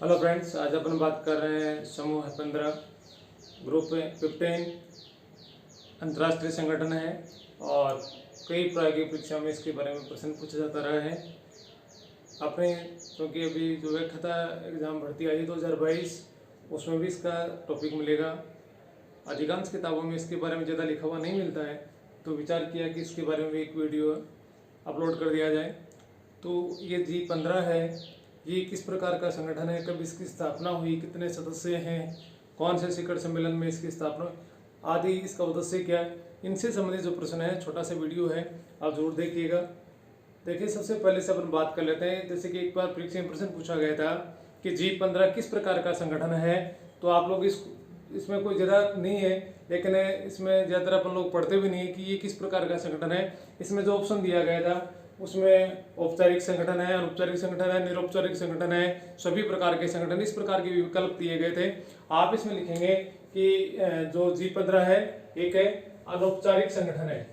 Hello friends, आज अपन बात कर रहे हैं समूह 15 ग्रुप 15 अंतर्राष्ट्रीय संगठन है और कई प्रायोगिक परीक्षाओं में इसके बारे में प्रश्न पूछा जाता रहा है। आपने क्योंकि अभी जो एक था एग्ज़ाम भर्ती आई 2022 उसमें भी इसका टॉपिक मिलेगा। अधिकांश किताबों में इसके बारे में ज़्यादा लिखा हुआ नहीं मिलता है, तो विचार किया कि इसके बारे में एक वीडियो अपलोड कर दिया जाए। तो ये G15 है, ये किस प्रकार का संगठन है, कब इसकी स्थापना हुई, कितने सदस्य हैं, कौन से शिखर सम्मेलन में इसकी स्थापना आदि, इसका उद्देश्य क्या है, इनसे संबंधित जो प्रश्न है, छोटा सा वीडियो है, आप जरूर देखिएगा। देखिए, सबसे पहले से अपन बात कर लेते हैं। जैसे कि एक बार परीक्षा में प्रश्न पूछा गया था कि G15 किस प्रकार का संगठन है, तो आप लोग इसमें कोई ज़्यादा नहीं है, लेकिन इसमें ज़्यादातर अपन लोग पढ़ते भी नहीं है कि ये किस प्रकार का संगठन है। इसमें जो ऑप्शन दिया गया था उसमें औपचारिक संगठन है, अनौपचारिक संगठन है, निरौपचारिक संगठन है, सभी प्रकार के संगठन, इस प्रकार के विकल्प दिए गए थे। आप इसमें लिखेंगे कि जो G15 है एक है अनौपचारिक संगठन है,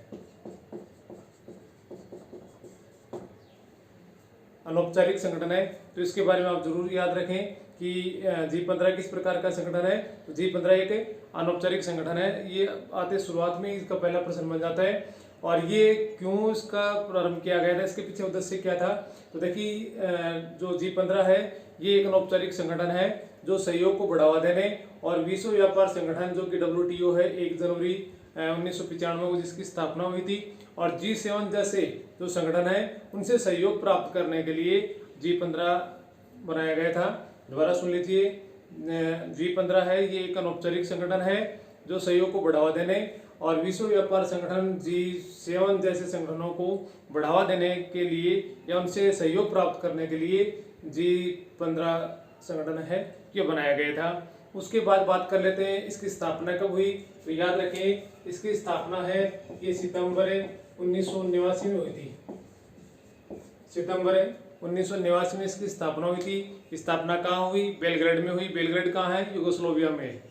अनौपचारिक संगठन है। तो इसके बारे में आप जरूर याद रखें कि G15 किस प्रकार का संगठन है। तो G15 एक अनौपचारिक संगठन है। ये आते शुरुआत में इसका पहला प्रश्न बन जाता है। और ये क्यों इसका प्रारंभ किया गया था, इसके पीछे उद्देश्य क्या था। तो देखिए, जो G15 है ये एक अनौपचारिक संगठन है जो सहयोग को बढ़ावा देने और विश्व व्यापार संगठन जो कि WTO है 1 जनवरी 1995 को जिसकी स्थापना हुई थी, और G7 जैसे जो संगठन है उनसे सहयोग प्राप्त करने के लिए G15 बनाया गया था। दोबारा सुन लीजिए, G15 है ये एक अनौपचारिक संगठन है जो सहयोग को बढ़ावा देने और विश्व व्यापार संगठन G7 जैसे संगठनों को बढ़ावा देने के लिए या उनसे सहयोग प्राप्त करने के लिए G15 संगठन है ये बनाया गया था। उसके बाद बात कर लेते हैं इसकी स्थापना कब हुई। तो याद रखें, इसकी स्थापना है ये सितंबर 1989 में हुई थी। सितंबर 1989 में इसकी स्थापना हुई थी। स्थापना कहाँ हुई? बेलग्रेड में हुई। बेलग्रेड कहाँ है? यूगोस्लाविया में।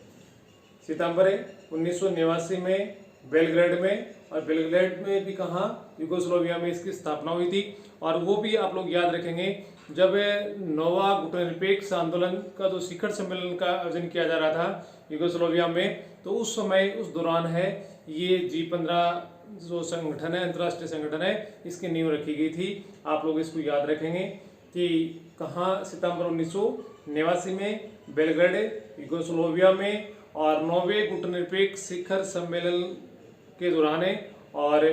सितंबर 1989 में बेलग्रेड में, और बेलग्रेड में भी कहाँ? यूगोस्लाविया में इसकी स्थापना हुई थी। और वो भी आप लोग याद रखेंगे जब नोवा गुटनिरपेक्ष आंदोलन का जो शिखर सम्मेलन का आयोजन किया जा रहा था यूगोस्लाविया में, तो उस समय उस दौरान है ये G15 जो संगठन है, अंतर्राष्ट्रीय संगठन है, इसकी नींव रखी गई थी। आप लोग इसको याद रखेंगे कि कहाँ? सितंबर 1989 में बेलग्रेड यूगोस्लाविया में, और नोवे गुटनिरपेक्ष शिखर सम्मेलन के दौरान है। और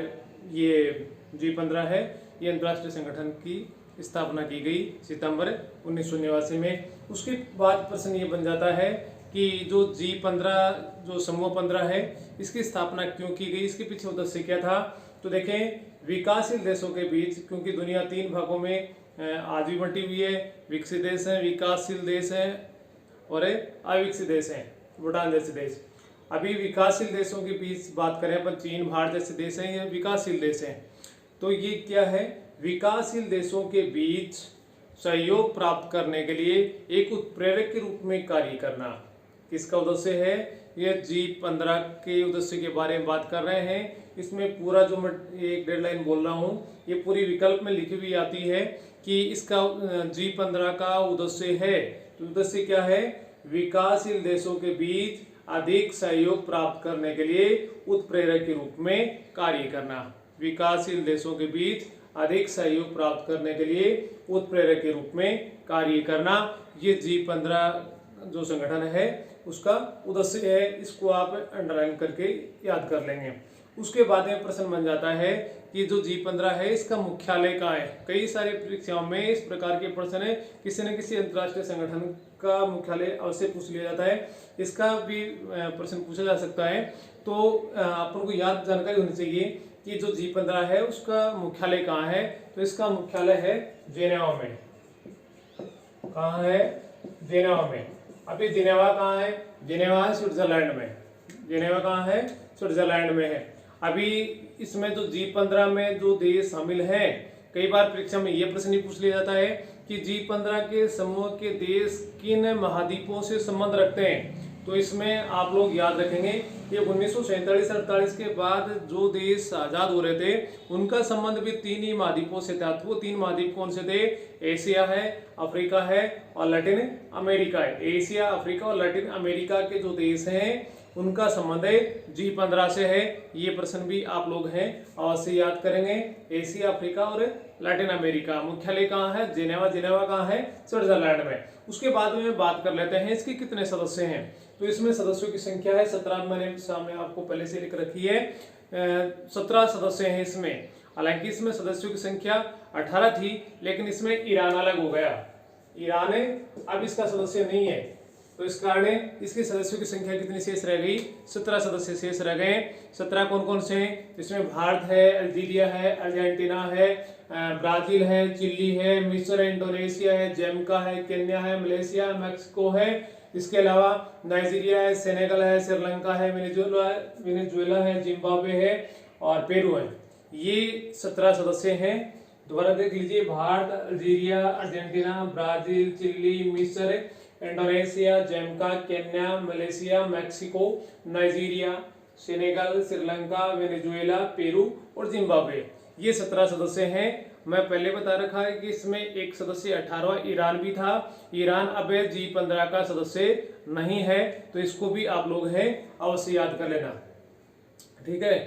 ये G15 है ये अंतर्राष्ट्रीय संगठन की स्थापना की गई सितंबर 1989 में। उसके बाद प्रश्न ये बन जाता है कि जो G15 जो समूह 15 है इसकी स्थापना क्यों की गई, इसके पीछे उद्देश्य क्या था। तो देखें, विकासशील देशों के बीच, क्योंकि दुनिया 3 भागों में आज भी बंटी हुई है, विकसित देश हैं, विकासशील देश हैं और अविकसित देश हैं, भूटान जैसे देश। अभी विकासशील देशों के बीच बात करें अपन, चीन, भारत जैसे देश हैं, ये विकासशील देश हैं। तो ये क्या है? विकासशील देशों के बीच सहयोग प्राप्त करने के लिए एक उत्प्रेरक के रूप में कार्य करना। किसका उद्देश्य है? ये G15 के उद्देश्य के बारे में बात कर रहे हैं। इसमें पूरा जो मैं एक डेडलाइन बोल रहा हूँ ये पूरी विकल्प में लिखी हुई आती है कि इसका G15 का उद्देश्य है। तो उद्देश्य क्या है? विकासशील देशों के बीच अधिक सहयोग प्राप्त करने के लिए उत्प्रेरक के रूप में कार्य करना। विकासशील देशों के बीच अधिक सहयोग प्राप्त करने के लिए उत्प्रेरक के रूप में कार्य करना, ये G15 जो संगठन है उसका उद्देश्य है। इसको आप अंडरलाइन करके याद कर लेंगे। उसके बाद में प्रश्न बन जाता है कि जो G15 है इसका मुख्यालय कहाँ है। कई सारे परीक्षाओं में इस प्रकार के प्रश्न है, किसी न किसी अंतर्राष्ट्रीय संगठन का मुख्यालय अवश्य पूछ लिया जाता है। इसका भी प्रश्न पूछा जा सकता है। तो आप लोगों को याद जानकारी होनी चाहिए कि जो G15 है उसका मुख्यालय कहाँ है। तो इसका मुख्यालय है जेनेवा में। कहाँ है? जेनेवा में। अभी जेनेवा कहाँ है? जेनेवा है स्विट्जरलैंड में। जेनेवा कहाँ है? स्विट्जरलैंड में है। अभी इसमें जो G15 में जो देश शामिल हैं, कई बार परीक्षा में यह प्रश्न ही पूछ लिया जाता है कि G15 के समूह के देश किन महाद्वीपों से संबंध रखते हैं। तो इसमें आप लोग याद रखेंगे कि 1947-48 के बाद जो देश आजाद हो रहे थे उनका संबंध भी 3 ही महाद्वीपों से था। तो वो 3 महाद्वीप कौन से थे? एशिया है, अफ्रीका है और लैटिन अमेरिका है। एशिया, अफ्रीका और लैटिन अमेरिका के जो देश हैं उनका संबंध G15 से है। ये प्रश्न भी आप लोग हैं अवश्य याद करेंगे। एशिया, अफ्रीका और लैटिन अमेरिका। मुख्यालय कहाँ है? जिनेवा। जिनेवा कहाँ है? स्विट्जरलैंड में। उसके बाद में बात कर लेते हैं इसके कितने सदस्य हैं। तो इसमें सदस्यों की संख्या है 17, मैंने सामने आपको पहले से लिख रखी है। 17 सदस्य हैं इसमें। हालांकि इसमें सदस्यों की संख्या 18 थी, लेकिन इसमें ईरान अलग हो गया। ईरान अब इसका सदस्य नहीं है, तो इस कारण इसके सदस्यों की संख्या कितनी शेष रह गई? 17 सदस्य शेष रह गए। 17 कौन कौन से हैं? इसमें भारत है, अल्जीरिया है, अर्जेंटीना है, ब्राजील है, चिली है, मिस्र है, इंडोनेशिया है, जैमका है, केन्या है, मलेशिया, मैक्सिको है। इसके अलावा नाइजीरिया है, सेनेगल है, श्रीलंका है, वेनेजुएला है, जिम्बाब्वे है और पेरू है। ये 17 सदस्य हैं। दोबारा देख लीजिए, Bharat, Algeria, Argentina, Brazil, Chile, मिस्र, Indonesia, Jamaica, Kenya, Malaysia, Mexico, Nigeria, Senegal, Sri Lanka, Venezuela, Peru और जिम्बाब्वे। ये 17 सदस्य हैं। मैं पहले बता रखा है कि इसमें एक सदस्य 18वां ईरान भी था। ईरान अब G15 का सदस्य नहीं है, तो इसको भी आप लोग हैं अवश्य याद कर लेना। ठीक है।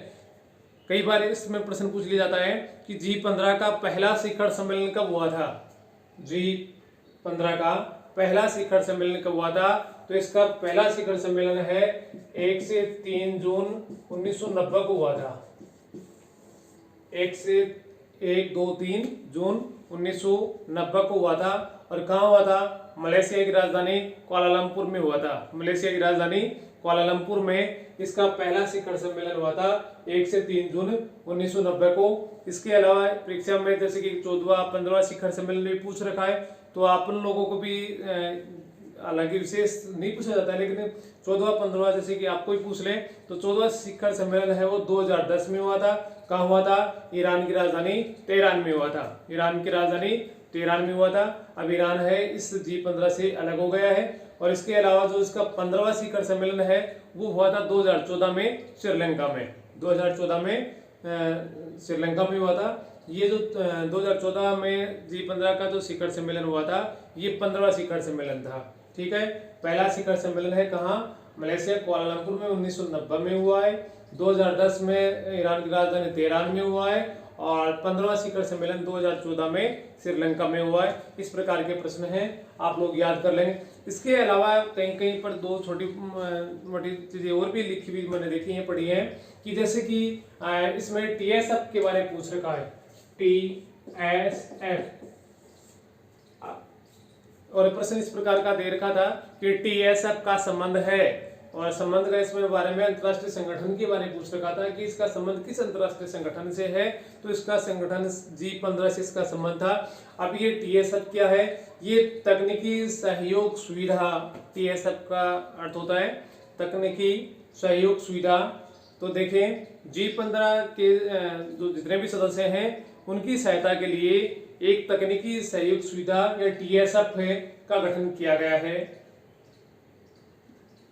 कई बार इसमें प्रश्न पूछ लिया जाता है कि G15 का पहला शिखर सम्मेलन कब हुआ था? G15 का पहला शिखर सम्मेलन कब हुआ था? तो इसका पहला शिखर सम्मेलन है 1 से 3 जून 1990 को हुआ था। 1, 2, 3 जून 1990 को हुआ था। और कहाँ हुआ था? मलेशिया की राजधानी कुआलालंपुर में हुआ था। मलेशिया की राजधानी कुआलालंपुर में इसका पहला शिखर सम्मेलन हुआ था 1 से 3 जून 1990 को। इसके अलावा परीक्षा में जैसे कि 14वां 15वां शिखर सम्मेलन भी पूछ रखा है, तो आप लोगों को भी हालांकि विशेष नहीं पूछा जाता है, लेकिन 14वां 15वां जैसे कि आपको ही पूछ ले तो 14वां शिखर सम्मेलन है वो 2010 में हुआ था। कहाँ हुआ था? ईरान की राजधानी तेहरान में हुआ था। ईरान की राजधानी तेहरान में हुआ था। अब ईरान है इस G15 से अलग हो गया है। और इसके अलावा जो इसका 15वां शिखर सम्मेलन है वो हुआ था 2014 में श्रीलंका में। 2014 में श्रीलंका में हुआ था। ये जो 2014 में G15 का जो शिखर सम्मेलन हुआ था ये 15वां शिखर सम्मेलन था। ठीक है। पहला शिखर सम्मेलन है कहाँ? मलेशिया कुआलालंपुर में 1990 में हुआ है। 2010 में ईरान की राजधानी तेहरान में हुआ है। और 15वां शिखर सम्मेलन 2014 में श्रीलंका में हुआ है। इस प्रकार के प्रश्न हैं, आप लोग याद कर लेंगे। इसके अलावा कहीं कहीं पर 2 छोटी मोटी चीजें और भी लिखी हुई मैंने देखी हैं, पढ़ी हैं, कि जैसे कि इसमें TSF के बारे में पूछ रखा है। TSF और प्रश्न इस प्रकार का दे रखा था कि TSF का संबंध है, और संबंध का इसमें बारे में अंतर्राष्ट्रीय संगठन के बारे में पूछ रखा था कि इसका संबंध किस अंतर्राष्ट्रीय संगठन से है। तो इसका संगठन G15 से इसका संबंध था। अब ये TSF क्या है? ये तकनीकी सहयोग सुविधा। TSF का अर्थ होता है तकनीकी सहयोग सुविधा। तो देखें G15 के जो जितने भी सदस्य हैं उनकी सहायता के लिए एक तकनीकी सहयोग सुविधा या TSF का गठन किया गया है।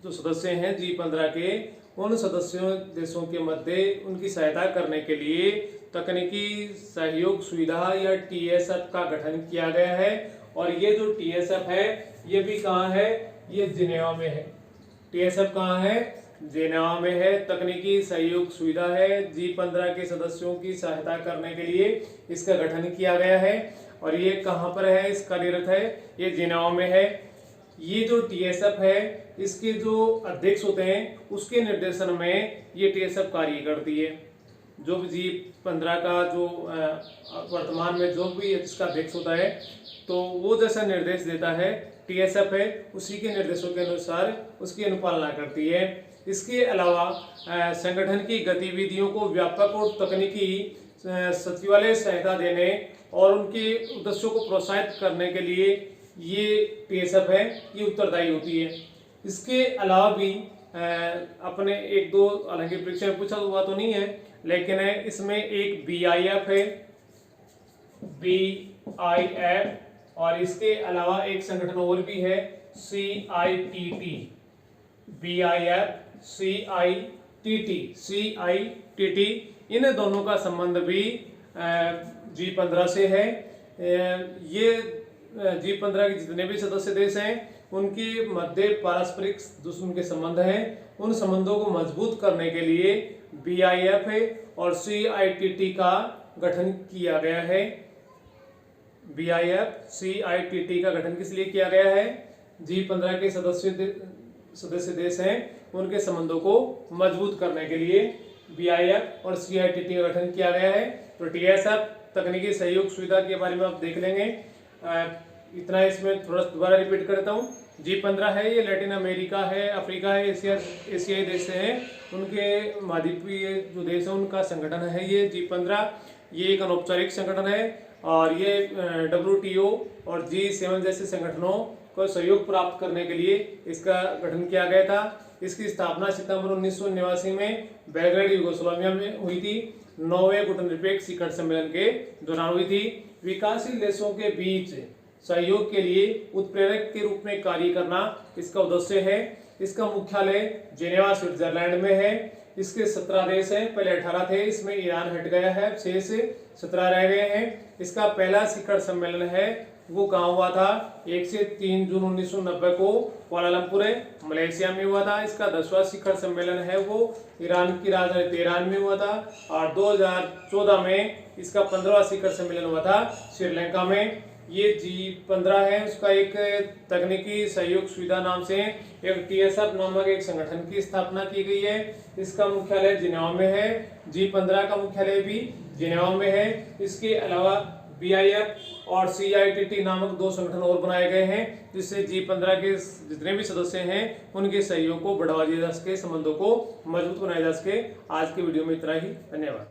जो सदस्य हैं G15 के, उन सदस्यों देशों के मध्य उनकी सहायता करने के लिए तकनीकी सहयोग सुविधा या TSF का गठन किया गया है। और ये जो TSF है ये भी कहाँ है? ये जिनेवा में है। TSF कहाँ है? जिनेवा में है। तकनीकी सहयोग सुविधा है। G15 के सदस्यों की सहायता करने के लिए इसका गठन किया गया है। और ये कहाँ पर है? इस कार्यरत है, ये जिनेवा में है। ये जो TSF है इसके जो अध्यक्ष होते हैं उसके निर्देशन में ये TSF कार्य करती है। जो भी G15 का जो वर्तमान में जो भी इसका अध्यक्ष होता है तो वो जैसा निर्देश देता है TSF है, उसी के निर्देशों के अनुसार उसकी अनुपालना करती है। इसके अलावा संगठन की गतिविधियों को व्यापक और तकनीकी सचिवालय सहायता देने और उनके उद्देश्यों को प्रोत्साहित करने के लिए ये TSF है ये उत्तरदायी होती है। इसके अलावा भी अपने 1-2 हालांकि परीक्षा में पूछा हुआ तो नहीं है, लेकिन इसमें एक BIF है, BIF, और इसके अलावा एक संगठन और भी है CITT। BIF CITT इन दोनों का संबंध भी G15 से है। ये G15 के जितने भी सदस्य देश हैं उनके मध्य पारस्परिक दुश्मन के संबंध हैं। उन संबंधों को मजबूत करने के लिए BIF और CITT का गठन किया गया है। BIF CITT का गठन किस लिए किया गया है? G15 के सदस्य देश हैं उनके संबंधों को मजबूत करने के लिए BIF और CITT का गठन किया गया है। तो TSF तकनीकी सहयोग सुविधा के बारे में आप देख लेंगे। इतना इसमें थोड़ा दोबारा रिपीट करता हूँ। G15 है, ये लैटिन अमेरिका है, अफ्रीका है, एशियाई देश से हैं, उनके महाद्वीपीय जो देश है उनका संगठन है ये G15। ये एक अनौपचारिक संगठन है और ये WTO और G7 जैसे संगठनों को सहयोग प्राप्त करने के लिए इसका गठन किया गया था। इसकी स्थापना सितंबर 1989 में बेलग्रेड यूगोस्लाविया में हुई थी। 9वें गुटनिरपेक्ष शिखर सम्मेलन के दौरान हुई थी। विकासशील देशों के बीच सहयोग के लिए उत्प्रेरक के रूप में कार्य करना इसका उद्देश्य है। इसका मुख्यालय जेनेवा स्विट्जरलैंड में है। इसके 17 देश हैं, पहले 18 थे, इसमें ईरान हट गया है, 6 से 17 रह गए हैं। इसका पहला शिखर सम्मेलन है वो कहाँ हुआ था? 1 से 3 जून 1990 को कुआलालंपुर मलेशिया में हुआ था। इसका 10वां शिखर सम्मेलन है वो ईरान की राजधानी तेहरान में हुआ था। और 2014 में इसका 15वां शिखर सम्मेलन हुआ था श्रीलंका में। ये G15 है, उसका एक तकनीकी सहयोग सुविधा नाम से एक TSF नामक एक संगठन की स्थापना की गई है। इसका मुख्यालय जिनेवा में है। G15 का मुख्यालय भी जिनेवा में है। इसके अलावा BIF और CITT नामक 2 संगठन और बनाए गए हैं जिससे G15 के जितने भी सदस्य हैं उनके सहयोग को बढ़ावा दिया जा सके, संबंधों को मजबूत बनाया जा सके। आज के वीडियो में इतना ही, धन्यवाद।